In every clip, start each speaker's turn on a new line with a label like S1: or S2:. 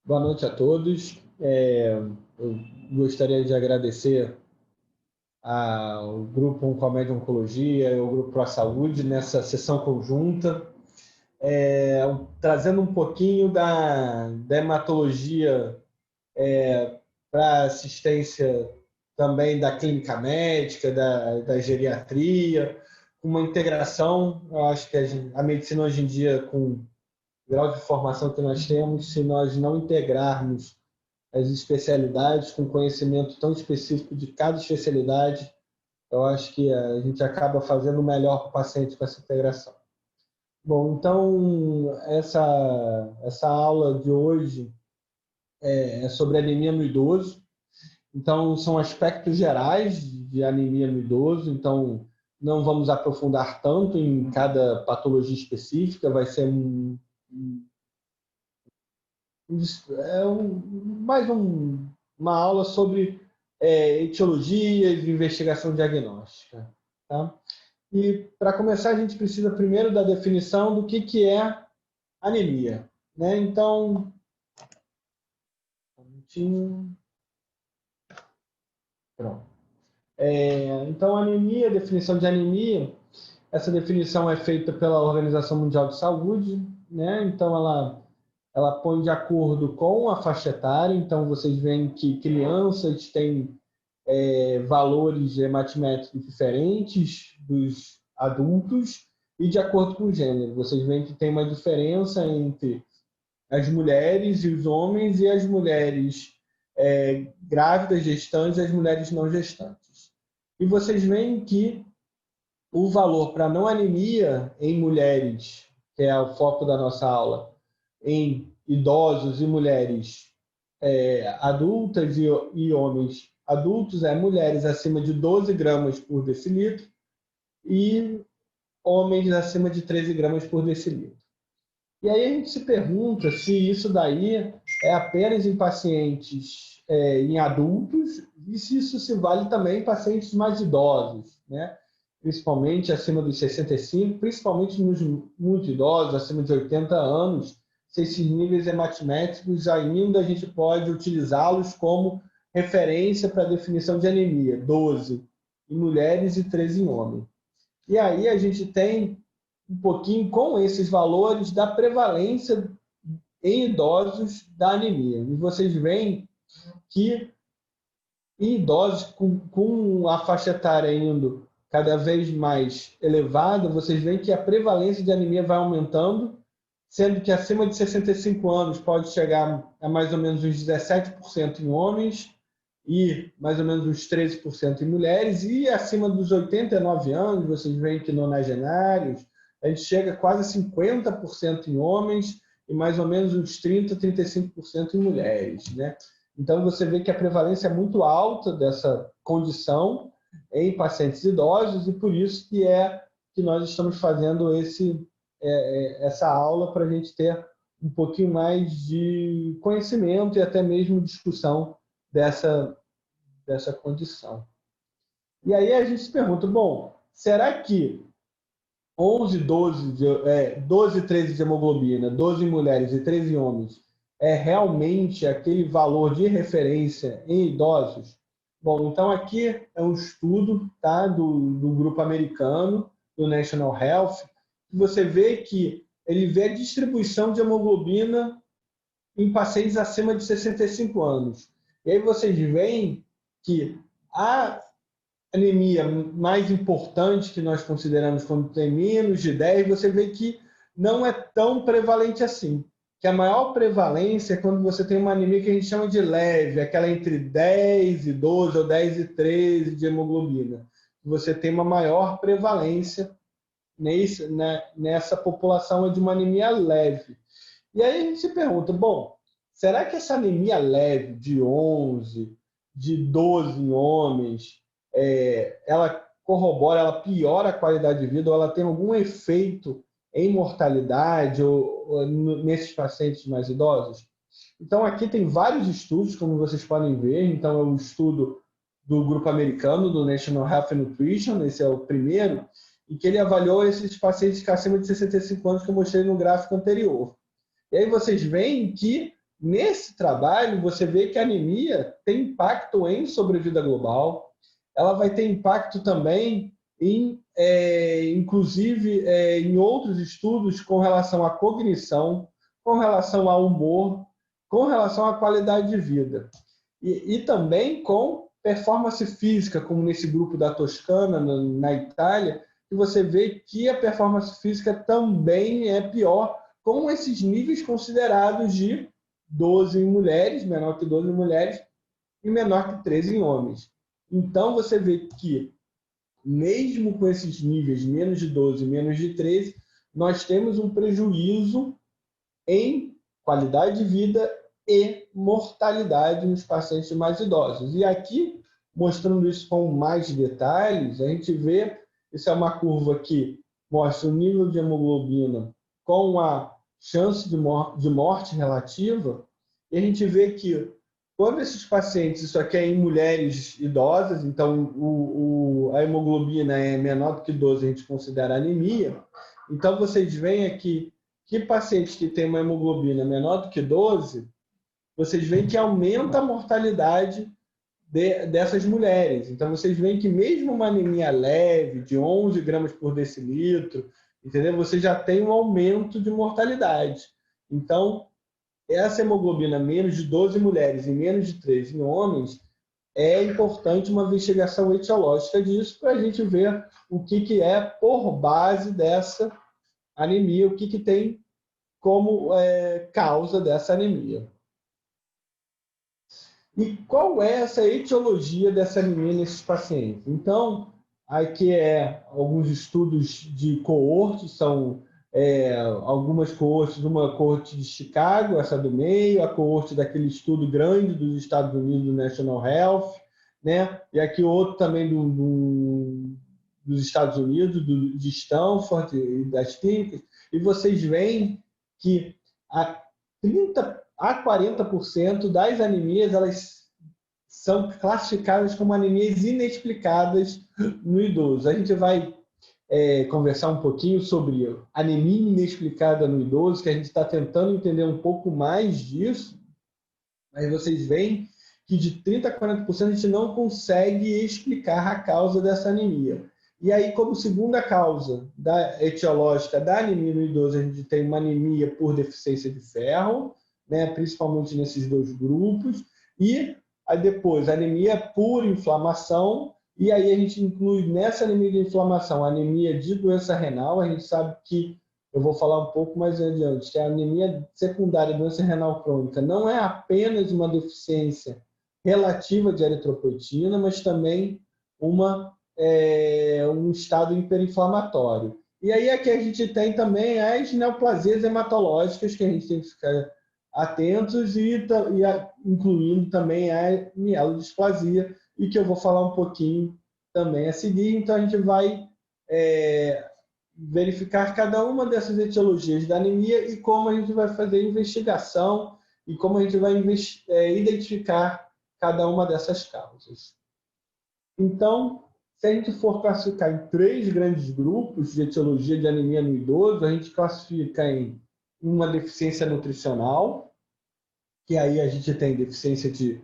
S1: Boa noite a todos. Eu gostaria de agradecer ao Grupo Oncomed Oncologia e ao Grupo Pro Saúde nessa sessão conjunta, trazendo um pouquinho da hematologia para assistência também da clínica médica, da geriatria, uma integração. Eu acho que a medicina hoje em dia, com o grau de formação que nós temos, se nós não integrarmos as especialidades com conhecimento tão específico de cada especialidade, eu acho que a gente acaba fazendo o melhor para o paciente com essa integração. Bom, então, essa aula de hoje é sobre anemia no idoso. Então, são aspectos gerais de anemia no idoso, então não vamos aprofundar tanto em cada patologia específica, vai ser uma aula sobre etiologias e investigação diagnóstica. Tá? E, para começar, a gente precisa primeiro da definição do que é anemia. Né? Então, pronto. Então, anemia, definição de anemia, essa definição é feita pela Organização Mundial de Saúde, né? Então ela põe de acordo com a faixa etária. Então, vocês veem que crianças têm valores hematimétricos diferentes dos adultos e de acordo com o gênero. Vocês veem que tem uma diferença entre as mulheres e os homens e as mulheres grávidas, gestantes e as mulheres não gestantes. E vocês veem que o valor para não anemia em mulheres, que é o foco da nossa aula, em idosos e mulheres adultas e homens adultos, mulheres acima de 12 gramas por decilitro e homens acima de 13 gramas por decilitro. E aí a gente se pergunta se isso daí é apenas em pacientes em adultos e se isso se vale também em pacientes mais idosos, né? Principalmente acima dos 65, principalmente nos muito idosos, acima de 80 anos, se esses níveis hematimétricos ainda a gente pode utilizá-los como referência para a definição de anemia, 12 em mulheres e 13 em homens. E aí a gente tem um pouquinho com esses valores da prevalência em idosos da anemia. E vocês veem que em idosos com a faixa etária indo cada vez mais elevada, vocês veem que a prevalência de anemia vai aumentando, sendo que acima de 65 anos pode chegar a mais ou menos uns 17% em homens e mais ou menos uns 13% em mulheres, e acima dos 89 anos, vocês veem que nonagenários, a gente chega a quase 50% em homens e mais ou menos uns 30%, 35% em mulheres. Né? Então, você vê que a prevalência é muito alta dessa condição em pacientes idosos, e por isso que nós estamos fazendo essa aula para a gente ter um pouquinho mais de conhecimento e até mesmo discussão dessa condição. E aí a gente se pergunta, bom, será que 11, 12, 13 de hemoglobina, 12 em mulheres e 13 em homens, é realmente aquele valor de referência em idosos? Bom, então aqui é um estudo, tá, do grupo americano, do National Health, que você vê que ele vê a distribuição de hemoglobina em pacientes acima de 65 anos. E aí vocês veem que a anemia mais importante que nós consideramos quando tem menos de 10, você vê que não é tão prevalente assim. Que a maior prevalência é quando você tem uma anemia que a gente chama de leve, aquela entre 10 e 12 ou 10 e 13 de hemoglobina. Você tem uma maior prevalência nessa população de uma anemia leve. E aí a gente se pergunta, bom, será que essa anemia leve de 11, de 12 em homens, ela corrobora, ela piora a qualidade de vida, ou ela tem algum efeito em mortalidade ou nesses pacientes mais idosos? Então, aqui tem vários estudos, como vocês podem ver. Então, é um estudo do grupo americano, do National Health and Nutrition, esse é o primeiro, e que ele avaliou esses pacientes acima de 65 anos que eu mostrei no gráfico anterior. E aí vocês veem que, nesse trabalho, você vê que a anemia tem impacto em sobrevida global, ela vai ter impacto também inclusive, em outros estudos com relação à cognição, com relação ao humor, com relação à qualidade de vida. E também com performance física, como nesse grupo da Toscana, na Itália, que você vê que a performance física também é pior, com esses níveis considerados de 12 em mulheres, menor que 12 em mulheres, e menor que 13 em homens. Então, você vê que, mesmo com esses níveis, menos de 12, menos de 13, nós temos um prejuízo em qualidade de vida e mortalidade nos pacientes mais idosos. E aqui, mostrando isso com mais detalhes, a gente vê, isso é uma curva que mostra o nível de hemoglobina com a chance de morte relativa, e a gente vê que quando esses pacientes, isso aqui é em mulheres idosas, então a hemoglobina é menor do que 12, a gente considera anemia. Então, vocês veem aqui que pacientes que têm uma hemoglobina menor do que 12, vocês veem que aumenta a mortalidade dessas mulheres. Então, vocês veem que mesmo uma anemia leve, de 11 gramas por decilitro, entendeu? Você já tem um aumento de mortalidade. Então, essa hemoglobina menos de 12 mulheres e menos de 13 em homens, é importante uma investigação etiológica disso para a gente ver o que é por base dessa anemia, o que tem como causa dessa anemia. E qual é essa etiologia dessa anemia nesses pacientes? Então, aqui alguns estudos de coortes, são algumas coortes, uma coorte de Chicago, essa do meio, a coorte daquele estudo grande dos Estados Unidos, do National Health, né? E aqui outro também dos Estados Unidos, de Stanford e das clínicas, e vocês veem que a 30 a 40% das anemias, elas são classificadas como anemias inexplicadas no idoso. A gente vai conversar um pouquinho sobre anemia inexplicada no idoso, que a gente está tentando entender um pouco mais disso, mas vocês veem que de 30% a 40% a gente não consegue explicar a causa dessa anemia. E aí, como segunda causa etiológica da anemia no idoso, a gente tem uma anemia por deficiência de ferro, né, principalmente nesses dois grupos, e aí depois anemia por inflamação, e aí a gente inclui nessa anemia de inflamação a anemia de doença renal. A gente sabe que, eu vou falar um pouco mais adiante, que a anemia secundária de doença renal crônica não é apenas uma deficiência relativa de eritropoetina, mas também um estado hiperinflamatório. E aí aqui a gente tem também as neoplasias hematológicas, que a gente tem que ficar atentos, incluindo também a mielodisplasia, e que eu vou falar um pouquinho também a seguir. Então, a gente vai verificar cada uma dessas etiologias da anemia e como a gente vai fazer investigação e como a gente vai identificar cada uma dessas causas. Então, se a gente for classificar em 3 grandes grupos de etiologia de anemia no idoso, a gente classifica em uma deficiência nutricional, que aí a gente tem deficiência de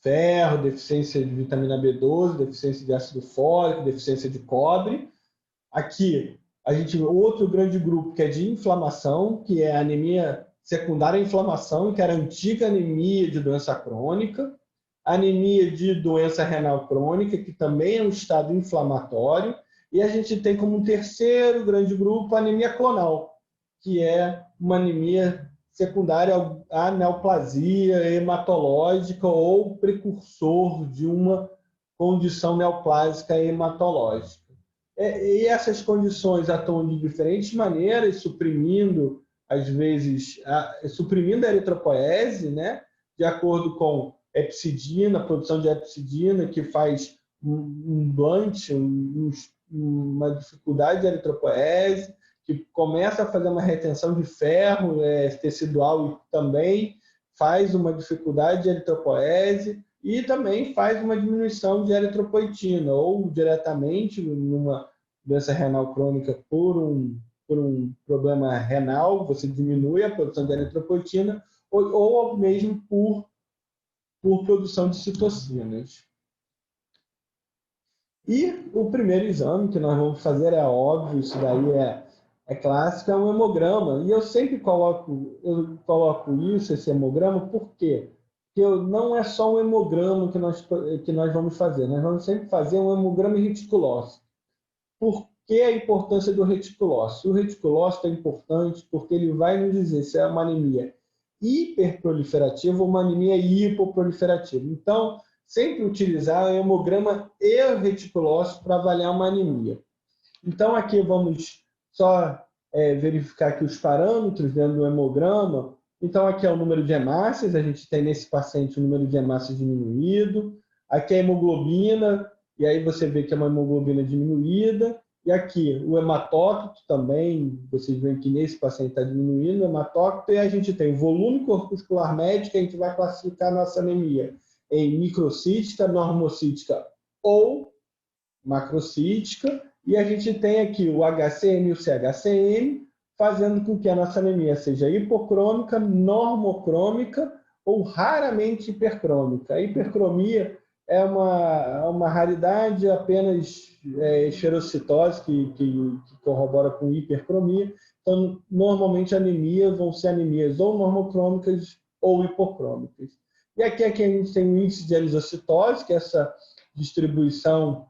S1: ferro, deficiência de vitamina B12, deficiência de ácido fólico, deficiência de cobre. Aqui, outro grande grupo que é de inflamação, que é a anemia secundária à inflamação, que era a antiga anemia de doença crônica. Anemia de doença renal crônica, que também é um estado inflamatório. E a gente tem como um terceiro grande grupo a anemia clonal, que é uma anemia secundária à neoplasia hematológica ou precursor de uma condição neoplásica hematológica. E essas condições atuam de diferentes maneiras, suprimindo, às vezes, suprimindo a eritropoese, né? De acordo com epsidina, produção de epsidina, que faz um blunt, uma dificuldade de eritropoese, que começa a fazer uma retenção de ferro tecidual e também faz uma dificuldade de eritropoese e também faz uma diminuição de eritropoetina, ou diretamente numa doença renal crônica por por um problema renal, você diminui a produção de eritropoetina, ou mesmo por produção de citocinas. E o primeiro exame que nós vamos fazer é óbvio, isso daí é clássico, é um hemograma. E eu sempre coloco isso, esse hemograma, por quê? Porque não é só um hemograma que nós vamos fazer, nós vamos sempre fazer um hemograma reticulócito. Por que a importância do reticulócito? O reticulócito é importante porque ele vai nos dizer se é uma anemia hiperproliferativa ou uma anemia hipoproliferativa. Então, sempre utilizar o hemograma e o reticulócito para avaliar uma anemia. Então, aqui vamos só verificar aqui os parâmetros dentro do hemograma. Então, aqui é o número de hemácias, a gente tem nesse paciente o número de hemácias diminuído. Aqui é a hemoglobina, e aí você vê que é uma hemoglobina diminuída. E aqui o hematócrito também, vocês veem que nesse paciente está diminuindo o hematócrito. E a gente tem o volume corpuscular médio, que a gente vai classificar a nossa anemia em microcítica, normocítica ou macrocítica. E a gente tem aqui o HCM e o CHCM, fazendo com que a nossa anemia seja hipocrômica, normocrômica ou raramente hipercrômica. A hipercromia é uma raridade, apenas esferocitose que corrobora com hipercromia. Então, normalmente, anemias vão ser anemias ou normocrômicas ou hipocrômicas. E aqui a gente tem o índice de anisocitose, que é essa distribuição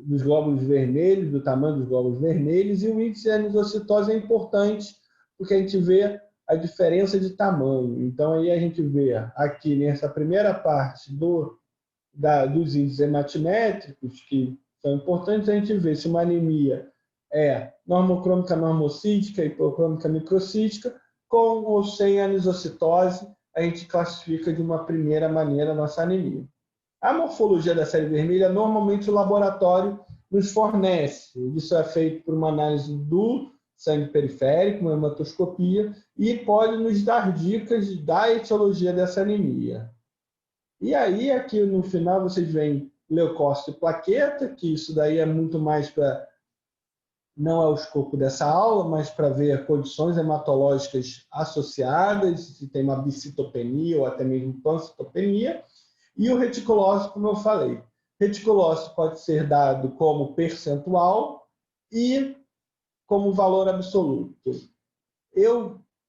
S1: dos glóbulos vermelhos, do tamanho dos glóbulos vermelhos, e o índice de anisocitose é importante porque a gente vê a diferença de tamanho. Então, aí a gente vê aqui nessa primeira parte dos índices hematimétricos, que são importantes, a gente vê se uma anemia é normocrômica, normocítica, hipocrômica, microcítica, com ou sem anisocitose, a gente classifica de uma primeira maneira a nossa anemia. A morfologia da série vermelha, normalmente o laboratório nos fornece. Isso é feito por uma análise do sangue periférico, uma hematoscopia, e pode nos dar dicas da etiologia dessa anemia. E aí, aqui no final, vocês veem leucócito e plaqueta, que isso daí é muito mais para... não é o escopo dessa aula, mas para ver condições hematológicas associadas, se tem uma bicitopenia ou até mesmo pancitopenia. E o reticulócito, como eu falei. Reticulócito pode ser dado como percentual e como valor absoluto.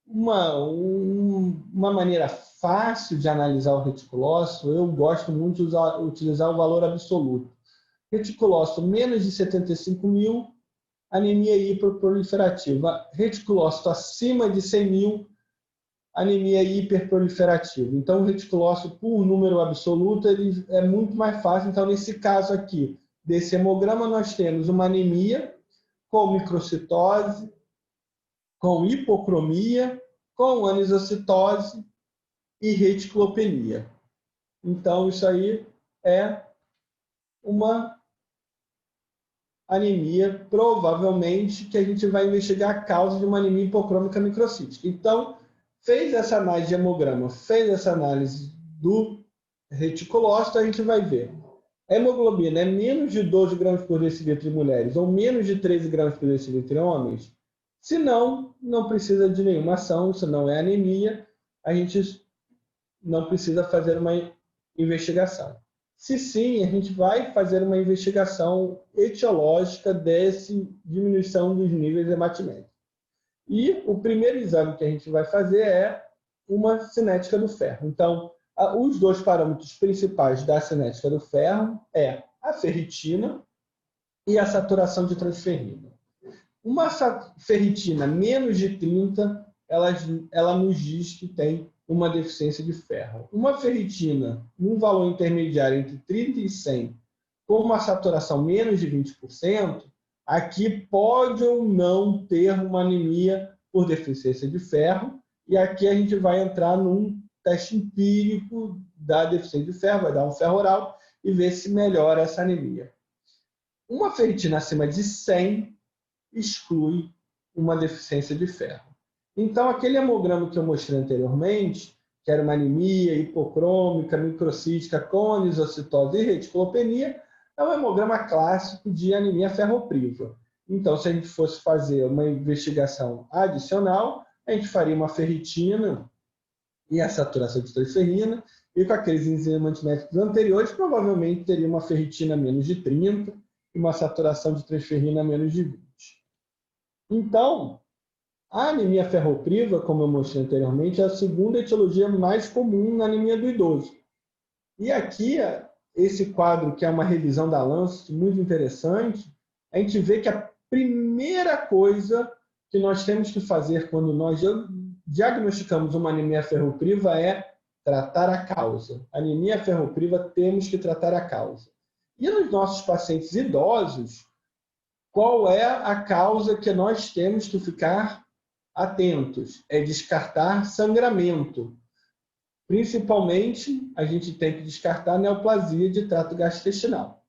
S1: Uma maneira fácil de analisar o reticulócito, eu gosto muito de utilizar o valor absoluto. Reticulócito menos de 75 mil, anemia hiperproliferativa. Reticulócito acima de 100 mil, anemia hiperproliferativa. Então, o reticulócito, por número absoluto, ele é muito mais fácil. Então, nesse caso aqui, desse hemograma, nós temos uma anemia com microcitose, com hipocromia, com anisocitose e reticulopenia. Então, isso aí é uma anemia, provavelmente, que a gente vai investigar a causa de uma anemia hipocrômica microcítica. Então, fez essa análise de hemograma, fez essa análise do reticulócito, a gente vai ver. A hemoglobina é menos de 12 gramas por decilitro em mulheres ou menos de 13 gramas por decilitro em homens? Se não, não precisa de nenhuma ação, isso não é anemia, a gente não precisa fazer uma investigação. Se sim, a gente vai fazer uma investigação etiológica dessa diminuição dos níveis hematimétricos. E o primeiro exame que a gente vai fazer é uma cinética do ferro. Então, os dois parâmetros principais da cinética do ferro é a ferritina e a saturação de transferrina. Uma ferritina menos de 30, ela nos diz que tem uma deficiência de ferro. Uma ferritina num valor intermediário entre 30 e 100, com uma saturação menos de 20%, aqui pode ou não ter uma anemia por deficiência de ferro, e aqui a gente vai entrar num teste empírico da deficiência de ferro, vai dar um ferro oral e ver se melhora essa anemia. Uma ferritina acima de 100 exclui uma deficiência de ferro. Então, aquele hemograma que eu mostrei anteriormente, que era uma anemia hipocrômica, microcítica, com anisocitose e reticulopenia, é um hemograma clássico de anemia ferropriva. Então, se a gente fosse fazer uma investigação adicional, a gente faria uma ferritina e a saturação de transferrina, e com aqueles enzimas antiméticos anteriores, provavelmente teria uma ferritina menos de 30 e uma saturação de transferrina menos de 20. Então, a anemia ferropriva, como eu mostrei anteriormente, é a segunda etiologia mais comum na anemia do idoso. E aqui, esse quadro, que é uma revisão da Lancet, muito interessante, a gente vê que a primeira coisa que nós temos que fazer quando nós diagnosticamos uma anemia ferropriva é tratar a causa. Anemia ferropriva, temos que tratar a causa. E nos nossos pacientes idosos, qual é a causa que nós temos que ficar atentos? É descartar sangramento. Principalmente, a gente tem que descartar a neoplasia de trato gastrointestinal.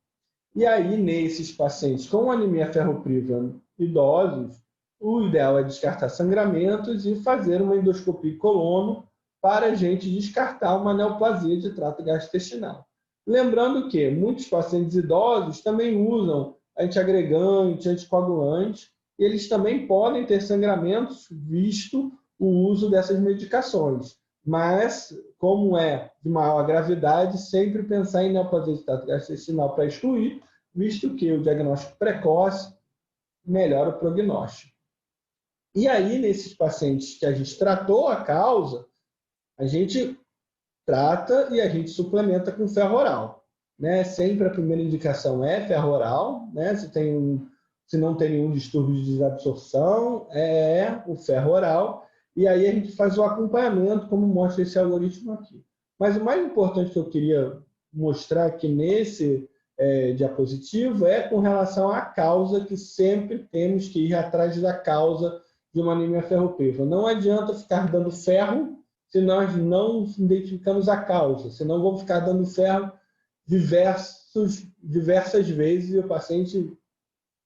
S1: E aí, nesses pacientes com anemia ferropriva idosos, o ideal é descartar sangramentos e fazer uma endoscopia colono para a gente descartar uma neoplasia de trato gastrointestinal. Lembrando que muitos pacientes idosos também usam antiagregante, anticoagulante, e eles também podem ter sangramentos visto o uso dessas medicações. Mas, como é de maior gravidade, sempre pensar em neoplasia de trato gastrointestinal para excluir, visto que o diagnóstico precoce melhora o prognóstico. E aí, nesses pacientes que a gente tratou a causa, a gente trata e a gente suplementa com ferro oral. Né? Sempre a primeira indicação é ferro oral, né? Se não tem nenhum distúrbio de desabsorção, é o ferro oral. E aí a gente faz o acompanhamento, como mostra esse algoritmo aqui. Mas o mais importante que eu queria mostrar aqui nesse diapositivo é com relação à causa, que sempre temos que ir atrás da causa de uma anemia ferropriva. Não adianta ficar dando ferro se nós não identificamos a causa, senão vamos ficar dando ferro diversas vezes e o paciente,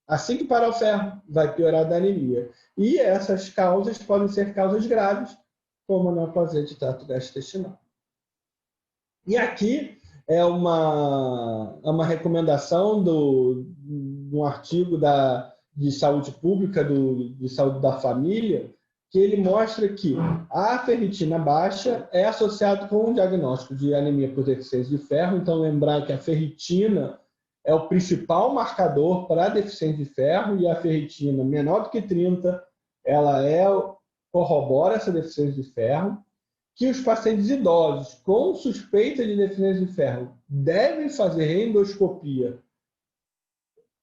S1: assim que parar o ferro, vai piorar da anemia. E essas causas podem ser causas graves, como a neoplasia de trato gastrointestinal. E aqui é uma recomendação de um artigo de saúde pública, de saúde da família, que ele mostra que a ferritina baixa é associada com o diagnóstico de anemia por deficiência de ferro. Então, lembrar que a ferritina é o principal marcador para a deficiência de ferro, e a ferritina menor do que 30, ela corrobora essa deficiência de ferro, que os pacientes idosos com suspeita de deficiência de ferro devem fazer endoscopia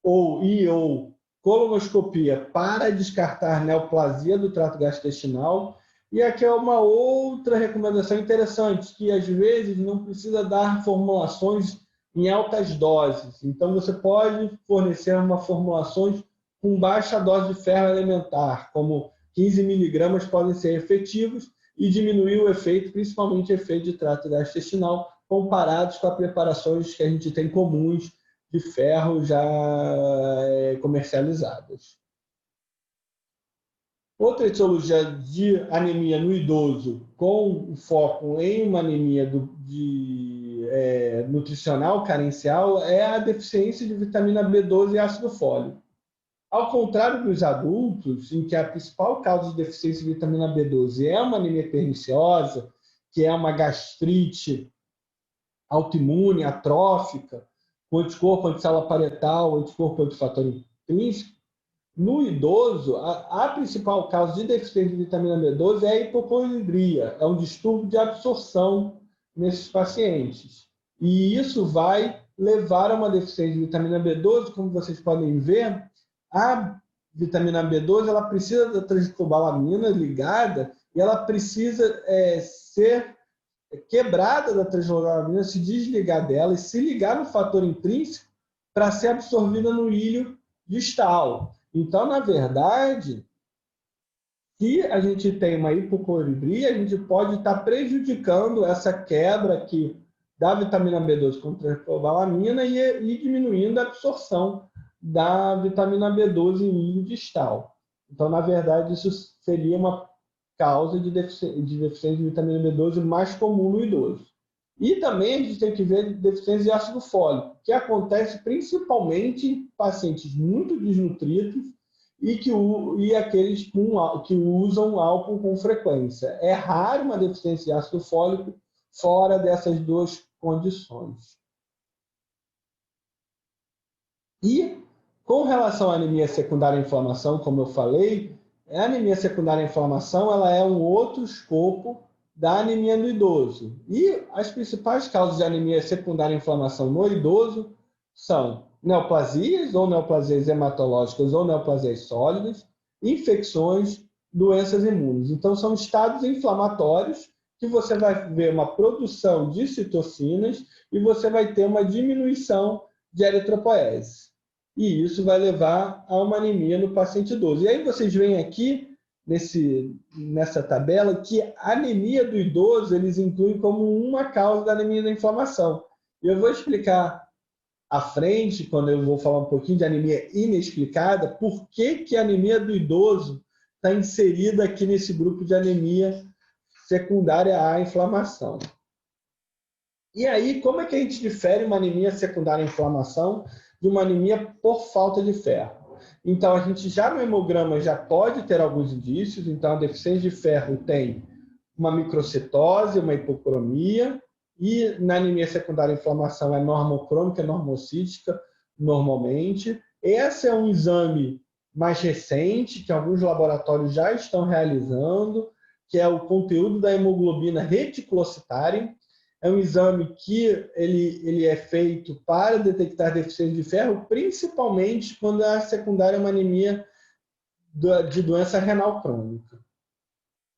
S1: ou colonoscopia para descartar neoplasia do trato gastrointestinal. E aqui é uma outra recomendação interessante, que às vezes não precisa dar formulações em altas doses. Então, você pode fornecer uma formulações com baixa dose de ferro elementar, como 15 miligramas podem ser efetivos e diminuir o efeito, principalmente o efeito de trato gastrointestinal, comparados com as preparações que a gente tem comuns de ferro já comercializadas. Outra etiologia de anemia no idoso, com foco em uma anemia nutricional carencial, é a deficiência de vitamina B12 e ácido fólico. Ao contrário dos adultos, em que a principal causa de deficiência de vitamina B12 é uma anemia perniciosa, que é uma gastrite autoimune, atrófica, com anticorpo anti-célula parietal, anticorpo antifator intrínseco, no idoso, a principal causa de deficiência de vitamina B12 é a hipocloridria, é um distúrbio de absorção nesses pacientes. E isso vai levar a uma deficiência de vitamina B12, como vocês podem ver. A vitamina B12 ela precisa da transcobalamina ligada e ela precisa ser quebrada da transcobalamina, se desligar dela e se ligar no fator intrínseco para ser absorvida no ilho distal. Então, na verdade, se a gente tem uma hipocloridria, a gente pode estar prejudicando essa quebra aqui da vitamina B12 com transcobalamina e diminuindo a absorção da vitamina B12 em ilho distal. Então, na verdade, isso seria uma causa de deficiência de vitamina B12 mais comum no idoso. E também a gente tem que ver deficiência de ácido fólico, que acontece principalmente em pacientes muito desnutridos e aqueles que usam álcool com frequência. É raro uma deficiência de ácido fólico fora dessas duas condições. E, com relação à anemia secundária à inflamação, como eu falei, a anemia secundária à inflamação ela é um outro escopo da anemia no idoso. E as principais causas de anemia secundária à inflamação no idoso são neoplasias, ou neoplasias hematológicas, ou neoplasias sólidas, infecções, doenças imunes. Então, são estados inflamatórios que você vai ver uma produção de citocinas e você vai ter uma diminuição de eritropoese. E isso vai levar a uma anemia no paciente idoso. E aí vocês veem aqui, nessa tabela, que a anemia do idoso eles incluem como uma causa da anemia da inflamação. E eu vou explicar à frente, quando eu vou falar um pouquinho de anemia inexplicada, por que a anemia do idoso está inserida aqui nesse grupo de anemia secundária à inflamação. E aí, como é que a gente difere uma anemia secundária à inflamação de uma anemia por falta de ferro? Então, a gente já no hemograma já pode ter alguns indícios. Então, a deficiência de ferro tem uma microcitose, uma hipocromia, e na anemia secundária à inflamação é normocrômica, normocítica, normalmente. Esse é um exame mais recente, que alguns laboratórios já estão realizando, que é o conteúdo da hemoglobina reticulocitária. É um exame que ele é feito para detectar deficiência de ferro, principalmente quando a secundária é uma anemia de doença renal crônica.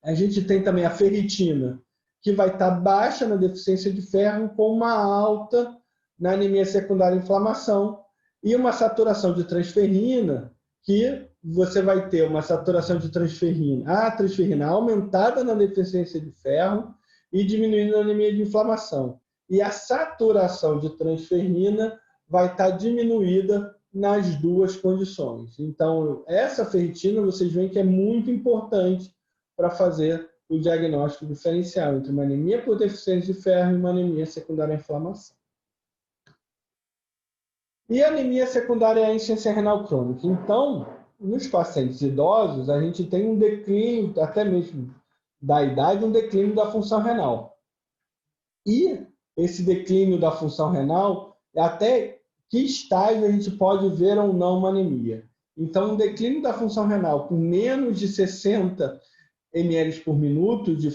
S1: A gente tem também a ferritina, que vai estar baixa na deficiência de ferro, com uma alta na anemia secundária à inflamação, e uma saturação de transferrina, que você vai ter uma saturação de transferrina, a transferrina aumentada na deficiência de ferro, e diminuindo a anemia de inflamação. E a saturação de transferrina vai estar diminuída nas duas condições. Então, essa ferritina, vocês veem que é muito importante para fazer o diagnóstico diferencial entre uma anemia por deficiência de ferro e uma anemia secundária à inflamação. E a anemia secundária à insuficiência renal crônica? Então, nos pacientes idosos, a gente tem um declínio, até mesmo da idade, um declínio da função renal. E esse declínio da função renal, até que estágio a gente pode ver ou não uma anemia. Então, um declínio da função renal com menos de 60 ml por minuto de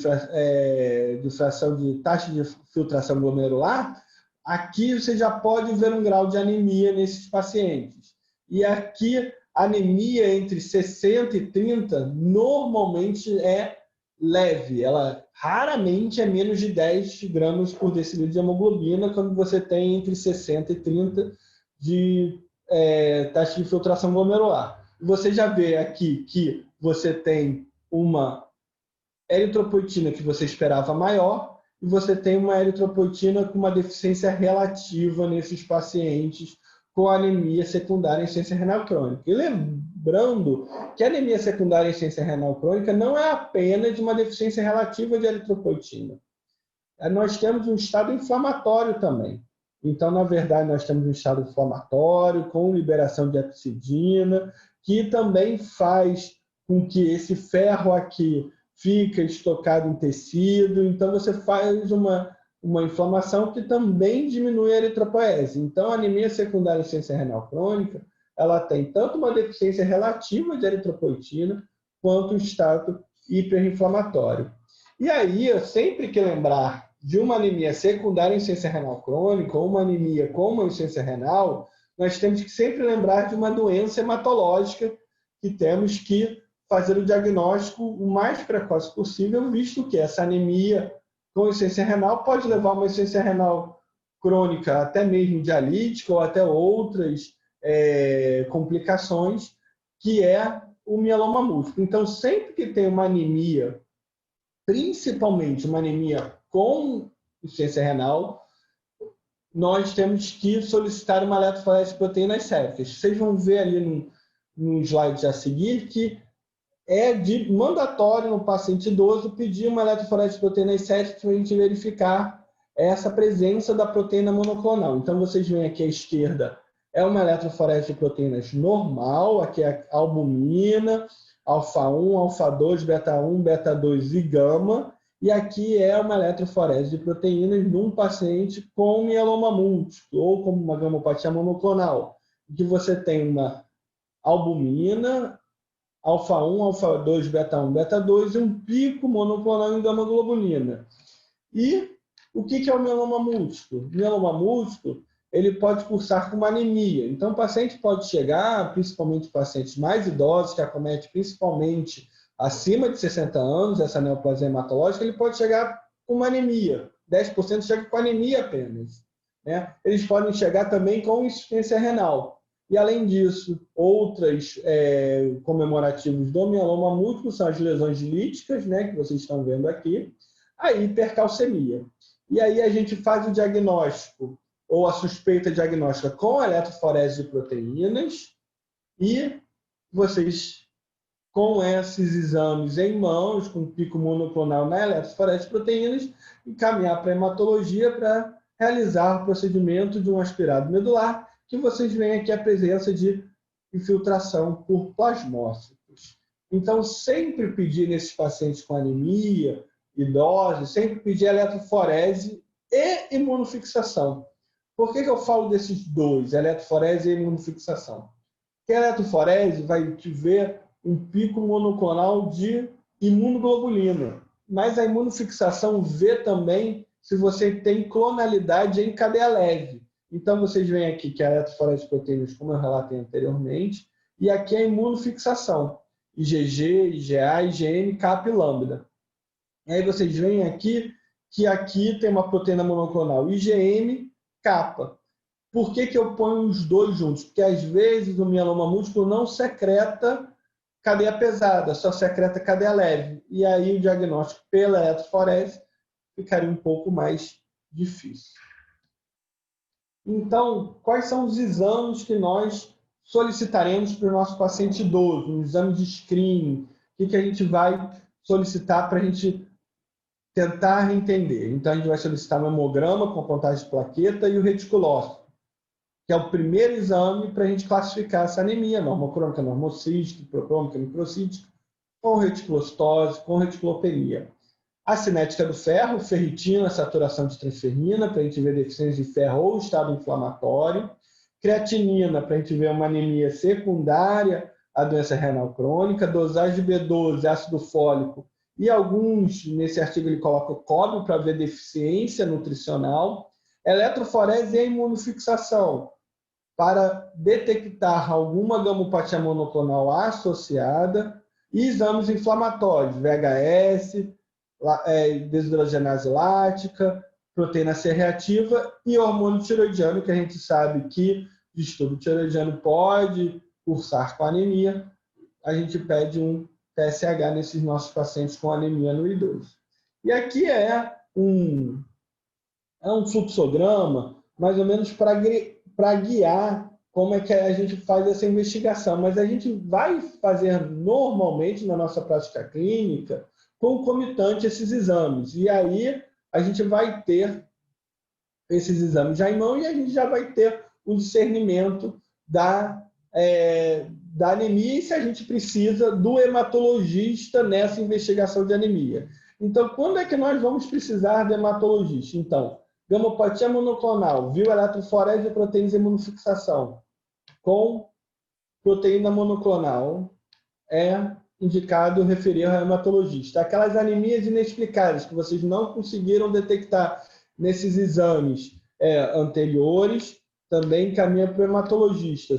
S1: fração de taxa de filtração glomerular, aqui você já pode ver um grau de anemia nesses pacientes. E aqui, anemia entre 60 e 30 normalmente é leve, ela raramente é menos de 10 gramas por decilitro de hemoglobina quando você tem entre 60 e 30 de taxa de filtração glomerular. Você já vê aqui que você tem uma eritropoetina que você esperava maior e você tem uma eritropoetina com uma deficiência relativa nesses pacientes com anemia secundária em insuficiência renal crônica. E lembrando que a anemia secundária em insuficiência renal crônica não é apenas uma deficiência relativa de eritropoetina. Nós temos um estado inflamatório também. Então, na verdade, nós temos um estado inflamatório com liberação de epsidina, que também faz com que esse ferro aqui fique estocado em tecido. Então, você faz uma inflamação que também diminui a eritropoese. Então, a anemia secundária em insuficiência renal crônica, ela tem tanto uma deficiência relativa de eritropoetina, quanto um estado hiperinflamatório. E aí, eu sempre que lembrar de uma anemia secundária em insuficiência renal crônica, ou uma anemia com uma insuficiência renal, nós temos que sempre lembrar de uma doença hematológica que temos que fazer o diagnóstico o mais precoce possível, visto que essa anemia com insuficiência renal pode levar a uma insuficiência renal crônica, até mesmo dialítica, ou até outras complicações, que é o mieloma múltiplo. Então, sempre que tem uma anemia, principalmente uma anemia com insuficiência renal, nós temos que solicitar uma eletroforese de proteínas séricas. Vocês vão ver ali no slide a seguir que é mandatório no paciente idoso pedir uma eletroforese de proteínas séricas para a gente verificar essa presença da proteína monoclonal. Então, vocês veem aqui à esquerda é uma eletroforese de proteínas normal, aqui é albumina, alfa-1, alfa-2, beta-1, beta-2 e gama, e aqui é uma eletroforese de proteínas num paciente com mieloma múltiplo, ou com uma gamopatia monoclonal, que você tem uma albumina, alfa-1, alfa-2, beta-1, beta-2 e um pico monoclonal em gama-globulina. E o que é o mieloma múltiplo? O mieloma múltiplo ele pode cursar com uma anemia. Então, o paciente pode chegar, principalmente pacientes mais idosos, que acomete principalmente acima de 60 anos, essa neoplasia hematológica, ele pode chegar com uma anemia. 10% chega com anemia apenas. Né? Eles podem chegar também com insuficiência renal. E, além disso, outras comemorativos do mieloma múltiplo são as lesões líticas, né, que vocês estão vendo aqui, a hipercalcemia. E aí a gente faz o diagnóstico ou a suspeita diagnóstica com eletroforese de proteínas e vocês, com esses exames em mãos, com pico monoclonal na eletroforese de proteínas, encaminhar para a hematologia para realizar o procedimento de um aspirado medular, que vocês veem aqui a presença de infiltração por plasmócitos. Então, sempre pedir nesses pacientes com anemia, idosos, sempre pedir eletroforese e imunofixação. Por que eu falo desses dois, eletroforese e imunofixação? Porque a eletroforese vai te ver um pico monoclonal de imunoglobulina, mas a imunofixação vê também se você tem clonalidade em cadeia leve. Então, vocês veem aqui que a eletroforese de proteínas, como eu relatei anteriormente, e aqui a imunofixação, IgG, IgA, IgM, kappa e lambda. E aí vocês veem aqui que aqui tem uma proteína monoclonal IgM, kappa. Por que eu ponho os dois juntos? Porque às vezes o mieloma múltiplo não secreta cadeia pesada, só secreta cadeia leve. E aí o diagnóstico pela eletroforese ficaria um pouco mais difícil. Então, quais são os exames que nós solicitaremos para o nosso paciente idoso? Um exame de screening. O que a gente vai solicitar para a gente tentar entender? Então, a gente vai solicitar o hemograma com a contagem de plaqueta e o reticulócito, que é o primeiro exame para a gente classificar essa anemia, normocrônica, normocística, procrônica, microcítica, com reticulocitose, com reticulopenia. A cinética do ferro, ferritina, saturação de transferrina, para a gente ver deficiência de ferro ou estado inflamatório. Creatinina, para a gente ver uma anemia secundária à doença renal crônica. Dosagem de B12, ácido fólico. E alguns, nesse artigo, ele coloca o cobre para ver deficiência nutricional. Eletroforese e imunofixação, para detectar alguma gamopatia monoclonal associada. E exames inflamatórios, VHS, desidrogenase lática, proteína C reativa e hormônio tiroidiano, que a gente sabe que distúrbio tiroidiano pode cursar com anemia. A gente pede um TSH nesses nossos pacientes com anemia no idoso. E aqui é um fluxograma, mais ou menos para guiar como é que a gente faz essa investigação. Mas a gente vai fazer normalmente na nossa prática clínica concomitante esses exames. E aí a gente vai ter esses exames já em mão e a gente já vai ter o discernimento da anemia e se a gente precisa do hematologista nessa investigação de anemia. Então, quando é que nós vamos precisar do hematologista? Então, gamopatia monoclonal, viu eletroforese de proteínas e imunofixação com proteína monoclonal é indicado referir ao hematologista. Aquelas anemias inexplicáveis que vocês não conseguiram detectar nesses exames anteriores, também encaminha para o hematologista.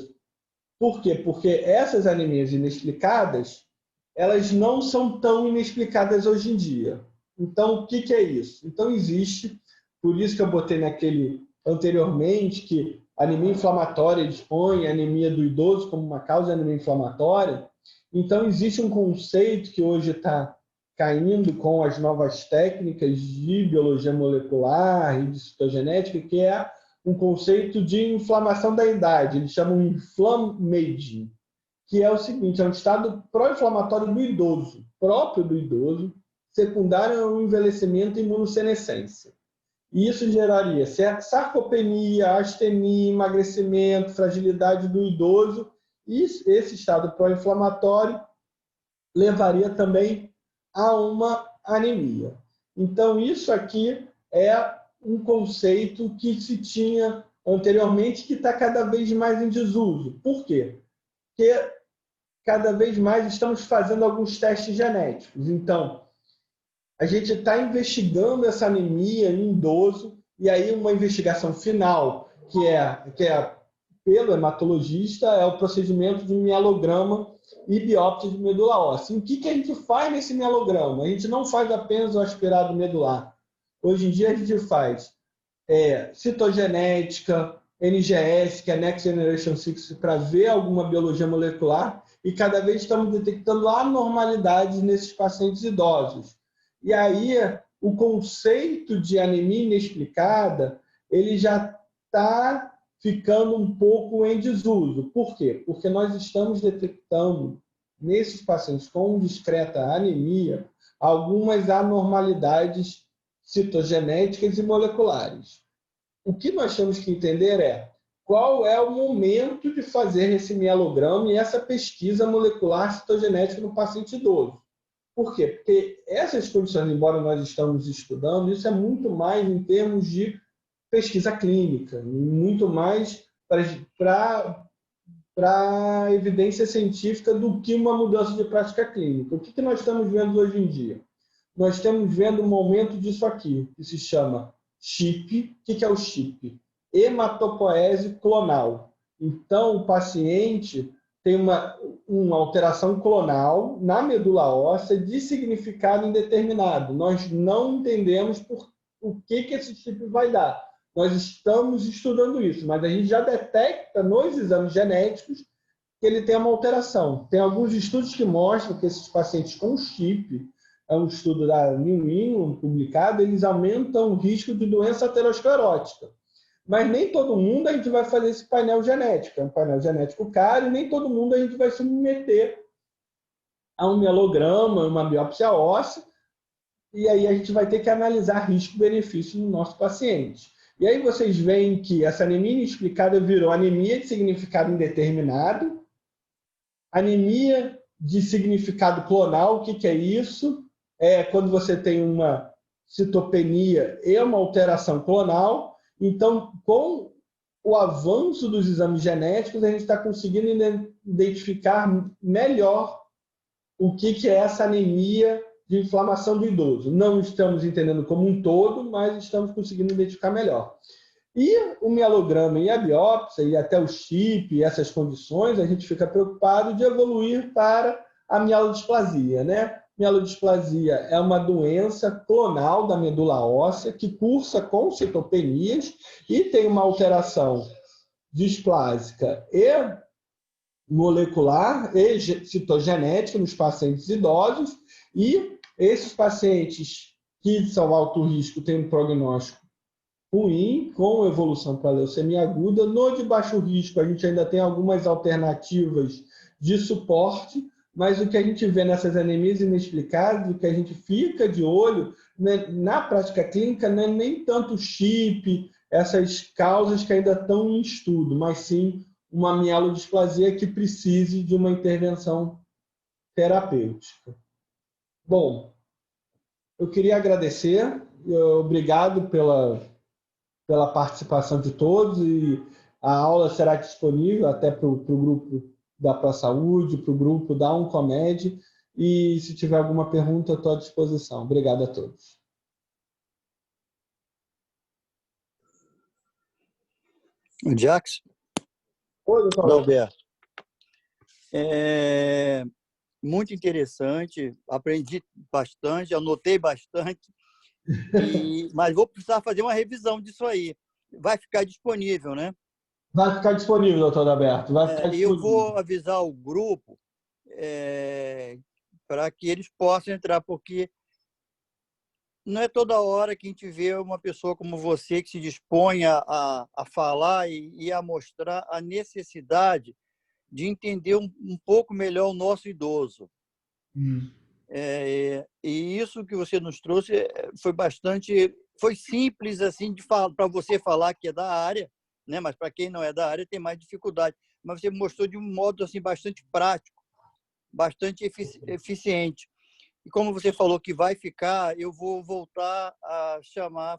S1: Por quê? Porque essas anemias inexplicadas, elas não são tão inexplicadas hoje em dia. Então, o que é isso? Então, existe, por isso que eu botei naquele anteriormente, que a anemia inflamatória dispõe a anemia do idoso como uma causa de anemia inflamatória. Então, existe um conceito que hoje está caindo com as novas técnicas de biologia molecular e de citogenética, que é um conceito de inflamação da idade. Eles chamam inflammaging, que é o seguinte, é um estado pró-inflamatório do idoso, próprio do idoso, secundário ao envelhecimento e imunossenescência. E isso geraria sarcopenia, astenia, emagrecimento, fragilidade do idoso, e esse estado pró-inflamatório levaria também a uma anemia. Então, isso aqui é um conceito que se tinha anteriormente que está cada vez mais em desuso. Por quê? Porque cada vez mais estamos fazendo alguns testes genéticos. Então, a gente está investigando essa anemia em idoso, e aí uma investigação final, que é pelo hematologista, é o procedimento de mielograma e biópsia de medula óssea. E o que a gente faz nesse mielograma? A gente não faz apenas o aspirado medular. Hoje em dia a gente faz citogenética, NGS, que é Next Generation Sequencing, para ver alguma biologia molecular, e cada vez estamos detectando anormalidades nesses pacientes idosos. E aí o conceito de anemia inexplicada ele já está ficando um pouco em desuso. Por quê? Porque nós estamos detectando nesses pacientes com discreta anemia algumas anormalidades citogenéticas e moleculares. O que nós temos que entender é qual é o momento de fazer esse mielograma e essa pesquisa molecular citogenética no paciente idoso. Por quê? Porque essas condições, embora nós estamos estudando, isso é muito mais em termos de pesquisa clínica, muito mais para evidência científica do que uma mudança de prática clínica. O que nós estamos vendo hoje em dia? Nós estamos vendo um aumento disso aqui, que se chama CHIP. O que é o CHIP? Hematopoese clonal. Então, o paciente tem uma alteração clonal na medula óssea de significado indeterminado. Nós não entendemos o que esse chip vai dar. Nós estamos estudando isso, mas a gente já detecta nos exames genéticos que ele tem uma alteração. Tem alguns estudos que mostram que esses pacientes com chip, é um estudo da New England publicado, eles aumentam o risco de doença aterosclerótica. Mas nem todo mundo a gente vai fazer esse painel genético. É um painel genético caro e nem todo mundo a gente vai submeter a um mielograma, uma biópsia óssea, e aí a gente vai ter que analisar risco-benefício no nosso paciente. E aí vocês veem que essa anemia inexplicada virou anemia de significado indeterminado, anemia de significado clonal. O que é isso? É quando você tem uma citopenia e uma alteração clonal. Então, com o avanço dos exames genéticos, a gente está conseguindo identificar melhor o que é essa anemia de inflamação do idoso. Não estamos entendendo como um todo, mas estamos conseguindo identificar melhor. E o mielograma e a biópsia, e até o chip, e essas condições, a gente fica preocupado de evoluir para a mielodisplasia, né? Mielodisplasia é uma doença clonal da medula óssea que cursa com citopenias e tem uma alteração displásica e molecular e citogenética nos pacientes idosos, e esses pacientes que são alto risco têm um prognóstico ruim, com evolução para leucemia aguda. No de baixo risco, a gente ainda tem algumas alternativas de suporte, mas o que a gente vê nessas anemias inexplicadas, o que a gente fica de olho, né, na prática clínica, não é nem tanto o chip, essas causas que ainda estão em estudo, mas sim uma mielodisplasia que precise de uma intervenção terapêutica. Bom, eu queria agradecer, obrigado pela participação de todos, e a aula será disponível até para o grupo da ProSaúde, para o grupo da Oncomed, e se tiver alguma pergunta, eu estou à disposição. Obrigado a todos.
S2: Jackson?
S1: Oi, doutor
S2: Alberto. Muito interessante, aprendi bastante, anotei bastante, mas vou precisar fazer uma revisão disso aí. Vai ficar disponível, né?
S1: Vai ficar disponível, doutor Alberto. Vai ficar disponível.
S2: Eu vou avisar o grupo para que eles possam entrar, porque não é toda hora que a gente vê uma pessoa como você que se dispõe a falar e a mostrar a necessidade de entender um pouco melhor o nosso idoso. E isso que você nos trouxe foi bastante foi simples assim para você falar que é da área, né? Mas para quem não é da área tem mais dificuldade. Mas você mostrou de um modo assim bastante prático, bastante eficiente. E como você falou que vai ficar, eu vou voltar a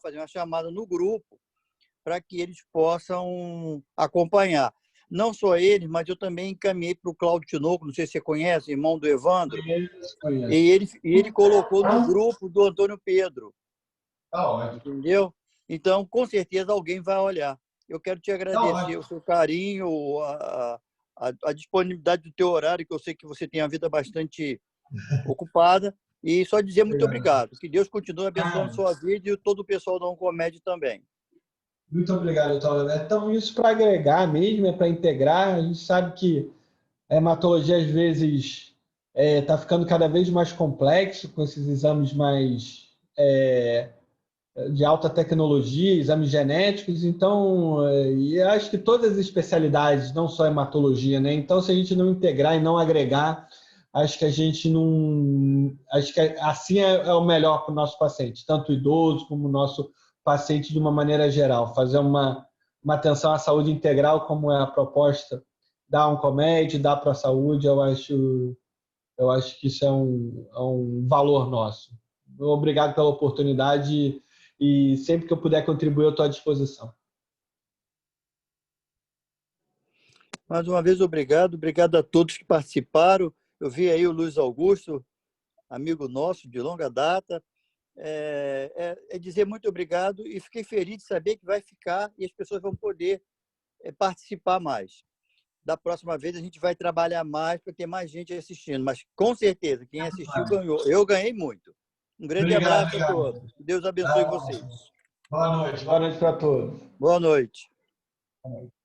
S2: fazer uma chamada no grupo para que eles possam acompanhar. Não só eles, mas eu também encaminhei para o Cláudio Tinoco, não sei se você conhece, irmão do Evandro,
S1: Conheço.
S2: e ele colocou no grupo do Antônio Pedro.
S1: Tá ótimo.
S2: Entendeu? Então, com certeza, alguém vai olhar. Eu quero te
S1: Tá
S2: agradecer
S1: ótimo.
S2: o seu carinho, a disponibilidade do teu horário, que eu sei que você tem a vida bastante ocupada, e só dizer muito obrigado. Que Deus continue abençoando sua vida e todo o pessoal da Oncomed também.
S1: Muito obrigado, doutor. Então, isso para agregar mesmo, é para integrar. A gente sabe que a hematologia, às vezes, está ficando cada vez mais complexo com esses exames mais de alta tecnologia, exames genéticos. Então, e acho que todas as especialidades, não só hematologia, né? Então, se a gente não integrar e não agregar, acho que a gente não. Acho que assim é o melhor para o nosso paciente, tanto o idoso como o nosso paciente de uma maneira geral. Fazer uma atenção à saúde integral, como é a proposta da Oncomed, da ProSaúde, eu acho que isso é um valor nosso. Obrigado pela oportunidade e sempre que eu puder contribuir, eu estou à disposição.
S2: Mais uma vez, obrigado. Obrigado a todos que participaram. Eu vi aí o Luiz Augusto, amigo nosso de longa data. É dizer muito obrigado e fiquei feliz de saber que vai ficar e as pessoas vão poder participar mais. Da próxima vez a gente vai trabalhar mais para ter mais gente assistindo, mas com certeza quem assistiu ganhou. Eu ganhei muito. Um grande abraço a todos. Deus abençoe vocês.
S1: Boa noite. Boa noite para todos.
S2: Boa noite.
S1: Boa noite.